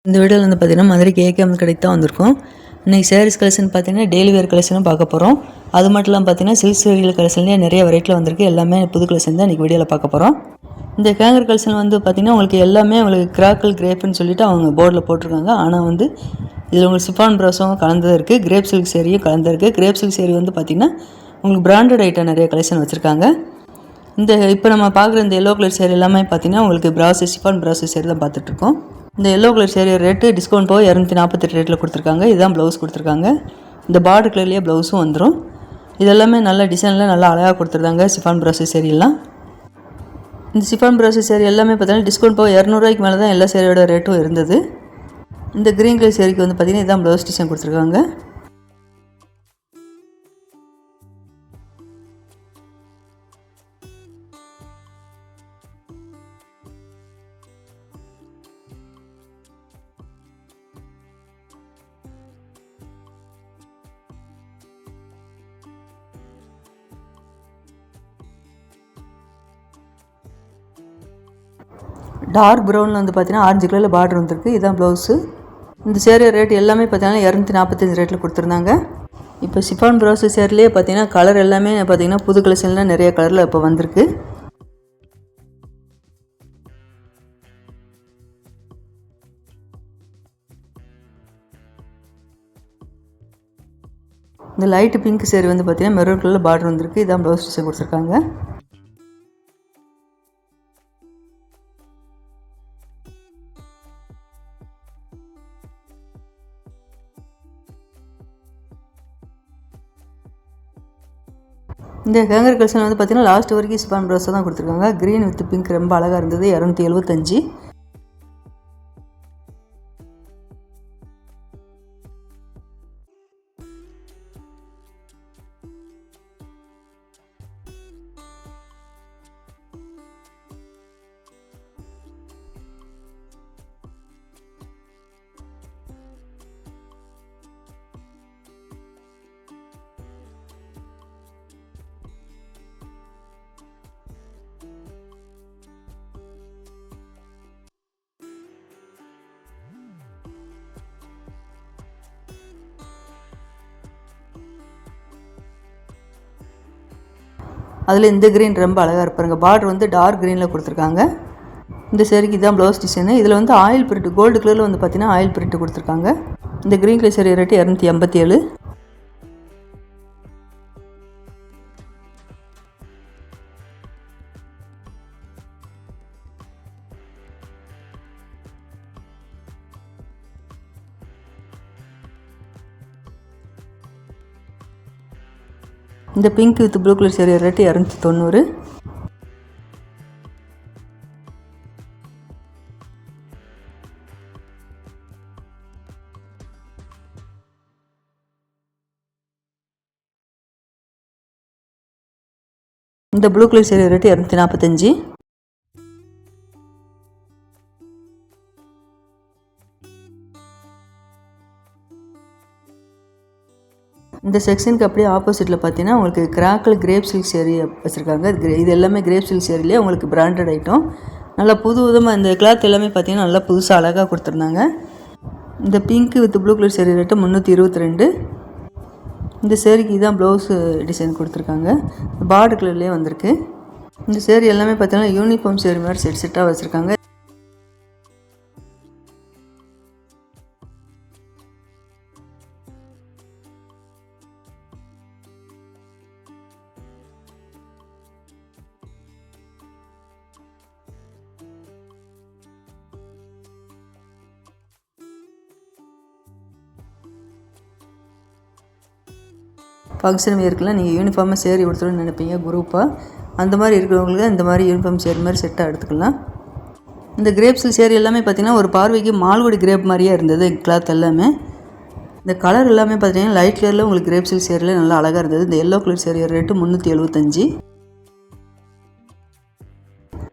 இந்த வீடியோவில் வந்து பார்த்திங்கன்னா மதுரைக்கு ஏகேஎம் கடைக்கு தான் வந்திருக்கோம். இன்றைக்கி சாரீஸ் கலெக்ஷன் பார்த்திங்கன்னா டெய்லி வேர் கலெக்ஷனும் பார்க்க போகிறோம். அது மட்டும் இல்லாமல் பார்த்திங்கன்னா சில்க் சேரீகள் கலெக்ஷன்லேயே நிறைய வெரைட்டியில் வந்திருக்கு. எல்லாமே புது கலெக்ஷன் தான் இன்றைக்கி வீடியோவில் பார்க்க போகிறோம். இந்த ஹேங்கர் கலெக்ஷன் வந்து பார்த்திங்கன்னா உங்களுக்கு எல்லாமே உங்களுக்கு கிராக்கல் கிரேப்புன்னு சொல்லிட்டு அவங்க போர்டில் போட்டிருக்காங்க. ஆனால் வந்து இதில் உங்களுக்கு சிஃபான் ப்ரௌஸும் கலந்தது இருக்குது, கிரேப் சில்க் சேரியும் கலந்துருக்கு. கிரேப் சில்க் சேரி வந்து பார்த்திங்கன்னா உங்களுக்கு பிராண்டட் ஐட்டம் நிறைய கலெக்ஷன் வச்சுருக்காங்க. இந்த இப்போ நம்ம பார்க்குற இந்த எல்லோ கலர் சேரீ எல்லாமே பார்த்திங்கன்னா உங்களுக்கு ப்ராசஸ் சிஃபான் ப்ராசஸ் சேரீ தான் பார்த்துட்ருக்கோம். இந்த yellow colour sari rate discount போக 248 ரேட்டில் கொடுத்துருக்காங்க. இதுதான் ப்ளவுஸ் கொடுத்துருக்காங்க. இந்த பார்டர் கலர்லேயே ப்ளவுஸும் வந்துடும். இதெல்லாமே நல்ல டிசைனில் நல்லா அழகாக கொடுத்துருந்தாங்க சிஃபான் ப்ராசஸ் சேரீலாம். இந்த சிஃபான் ப்ராசஸ் சேரீ எல்லாமே பார்த்தீங்கன்னா டிஸ்கவுண்ட் போக 200 ரூபாய்க்கு மேலே தான் எல்லா சேரீயோட ரேட்டும் இருந்தது. இந்த க்ரீன் கலர் சேரீக்கு வந்து பார்த்திங்கன்னா இதுதான் ப்ளவுஸ் டிசைன் கொடுத்துருக்காங்க. டார்க் ப்ரௌனில் வந்து பார்த்தீங்கன்னா ஆரஞ்சு கலரில் பார்டர் வந்துருக்கு. இதுதான் ப்ளவுஸு. இந்த சேரீ ரேட் எல்லாமே பார்த்தீங்கன்னா 245 ரேட்டில் கொடுத்துருந்தாங்க. இப்போ சிஃபான் ப்ளவுஸு சேரீலேயே பார்த்தீங்கன்னா கலர் எல்லாமே பார்த்தீங்கன்னா புது கலெக்ஷன்லாம் நிறைய கலரில் இப்போ வந்திருக்கு. இந்த லைட்டு பிங்க் சேரீ வந்து பார்த்தீங்கன்னா மெரூன் கலரில் பார்டர் வந்திருக்கு. இதான் ப்ளவுஸ் டிசைன் கொடுத்துருக்காங்க. இந்த ஹேங்கர் கலெக்ஷன் வந்து பார்த்தீங்கன்னா லாஸ்ட் வரைக்கும் சிஃபான் ப்ளவுஸை தான் கொடுத்துருக்காங்க. க்ரீன் வித் பிங்க் ரொம்ப அழகாக இருந்தது. 275. அதில் இந்த க்ரீன் ரொம்ப அழகாக இருப்பாருங்க. பார்டர் வந்து டார்க் க்ரீனில் கொடுத்துருக்காங்க. இந்த சேரீக்கு இதுதான் ப்ளவுஸ் டிசைனு. இதில் வந்து ஆயில் பிரிண்ட் கோல்டு கலரில் வந்து பார்த்தீங்கன்னா ஆயில் பிரிண்ட் கொடுத்துருக்காங்க. இந்த க்ரீன் கலர் சேரீ ரேட்டு 287. இந்த pink with blue colour sari rate 290. இந்த ப்ளூ கலர் சேரீ ரேட்டு 245. இந்த செக்ஷனுக்கு அப்படியே ஆப்போசிட்டில் பார்த்தீங்கன்னா உங்களுக்கு கிராக்கல் கிரேப் சில்க் சேரீ வச்சுருக்காங்க. இது எல்லாமே கிரேப் சில்க் சேரீலேயே உங்களுக்கு பிராண்டட் ஐட்டம். நல்லா புது விதமாக இந்த கிளாத் எல்லாமே பார்த்தீங்கன்னா நல்லா புதுசாக அழகாக கொடுத்துருந்தாங்க. இந்த pink with blue colour sari rate 322. இந்த சேரீக்கு இதுதான் ப்ளவுஸு டிசைன் கொடுத்துருக்காங்க. பார்டர் கலர்லேயே வந்திருக்கு. இந்த சேரீ எல்லாமே பார்த்தீங்கன்னா யூனிஃபார்ம் சேரீ மாதிரி செட் செட்டாக வச்சுருக்காங்க. ஃபங்க்ஷன் வேர்க்கெலாம் நீங்கள் யூனிஃபார்மாக சேரீ கொடுத்துருன்னு நினைப்பீங்க குரூப்பாக. அந்த மாதிரி இருக்கிறவங்களுக்கு இந்த மாதிரி யூனிஃபார்ம் சேரீ மாதிரி செட்டாக எடுத்துக்கலாம். இந்த கிரேப் சில்க் சேரீ எல்லாமே பார்த்திங்கன்னா ஒரு பார்வைக்கு மால்குடி கிரேப் மாதிரியே இருந்தது கிளாத் எல்லாமே. இந்த கலர் எல்லாமே பார்த்தீங்கன்னா லைட் கலரில் உங்களுக்கு கிரேப் சில்க் சேரீயில் நல்லா அழகாக இருந்தது. இந்த எல்லோ கலர் சேரீ ரேட்டு 375.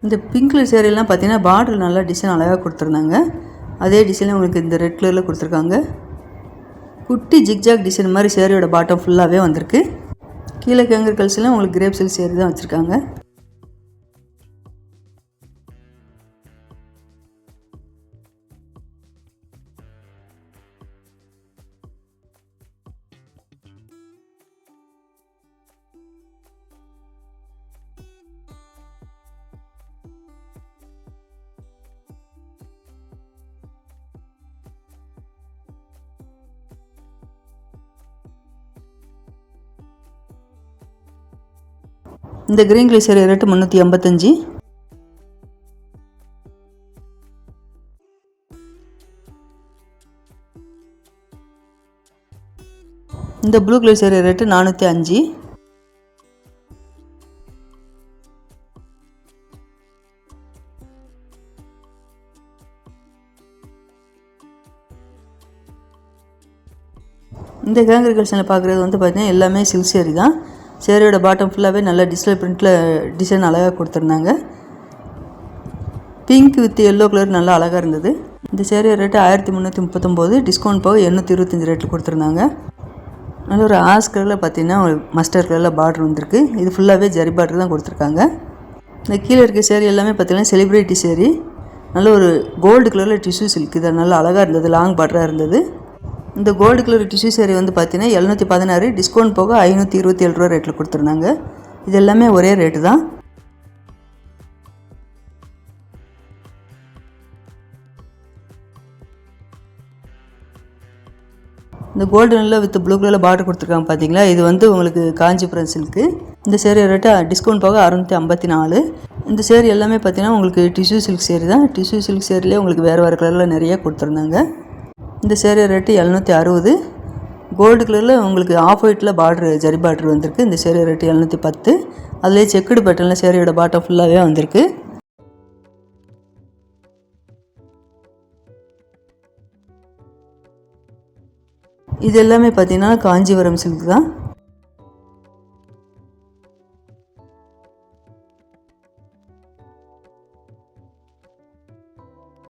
இந்த பிங்க் கலர் சேரீலாம் பார்த்தீங்கன்னா பார்டர் நல்லா டிசைன் அழகாக கொடுத்துருந்தாங்க. அதே டிசைனில் உங்களுக்கு இந்த ரெட் கலரில் கொடுத்துருக்காங்க. குட்டி ஜிக்ஜாக் டிசைன் மாதிரி சேரீயோட பாட்டம் ஃபுல்லாகவே வந்திருக்கு. கீழே ஹேங்கர் கல்ஸ்லாம் உங்களுக்கு கிரேப் சில்க் சேரீ தான் வச்சுருக்காங்க. இந்த க்ரீன் கலர் சேரீ ரேட்டு 385. இந்த ப்ளூ கலர் சேரீ ரேட்டு 405. இந்த கேங்கரி கலெக்ஷனில் பார்க்குறது வந்து பார்த்திங்கன்னா எல்லாமே சில்க் சேரீ தான். சேரீயோட பாட்டம் ஃபுல்லாகவே நல்லா டிஸ்பிளே பிரிண்டில் டிசைன் அழகாக கொடுத்துருந்தாங்க. பிங்க் வித் எல்லோ கலர் நல்லா அழகாக இருந்தது. இந்த சேரீ ரேட்டு 1339, டிஸ்கவுண்ட் போக 825 ரேட்டில் கொடுத்துருந்தாங்க. நல்ல ஒரு ஆஸ் கலரில் பார்த்திங்கன்னா ஒரு மஸ்டர்ட் கலரில் பார்டர் வந்திருக்கு. இது ஃபுல்லாகவே ஜரி பார்டர் தான் கொடுத்துருக்காங்க. இந்த கீழே இருக்க சேரீ எல்லாமே பார்த்திங்கன்னா செலிப்ரிட்டி சேரீ. நல்ல ஒரு கோல்டு கலரில் டிஷ்யூ சில்க், இது நல்லா அழகாக இருந்தது, லாங் பார்டராக இருந்தது. இந்த கோல்டு கலர் டிஷ்யூ சேரீ வந்து பார்த்தீங்கன்னா 716, டிஸ்கவுண்ட் போக 527 ரூபா ரேட்டில் கொடுத்துருந்தாங்க. இது எல்லாமே ஒரே ரேட்டு தான். இந்த கோல்டனில் வித் ப்ளூ கலரில் பார்டர் கொடுத்துருக்காங்க பார்த்தீங்களா, இது வந்து உங்களுக்கு காஞ்சிபுரம் சில்க்கு. இந்த சேரீ ரேட்டு டிஸ்கவுண்ட் போக 654. இந்த சேரீ எல்லாமே பார்த்தீங்கன்னா உங்களுக்கு டிஷ்யூ சில்க் சேரீ தான். டிஷ்யூ சில்க் சேரீலேயே உங்களுக்கு வேறு வேறு கலரில் நிறைய கொடுத்துருந்தாங்க. இந்த சேரீ ரேட்டு 760. கோல்டு கலரில் உங்களுக்கு ஆஃப் ஒயிட்டில் பார்டர் ஜரி பார்டர் வந்திருக்கு. இந்த சேரீ ரேட்டு 710. அதுலேயே செக்குடு பேட்டர்னில் சேரீயோட பாட்டம் ஃபுல்லாகவே வந்திருக்கு. இது எல்லாமே பார்த்தீங்கன்னா காஞ்சிபுரம் சில்க் தான்.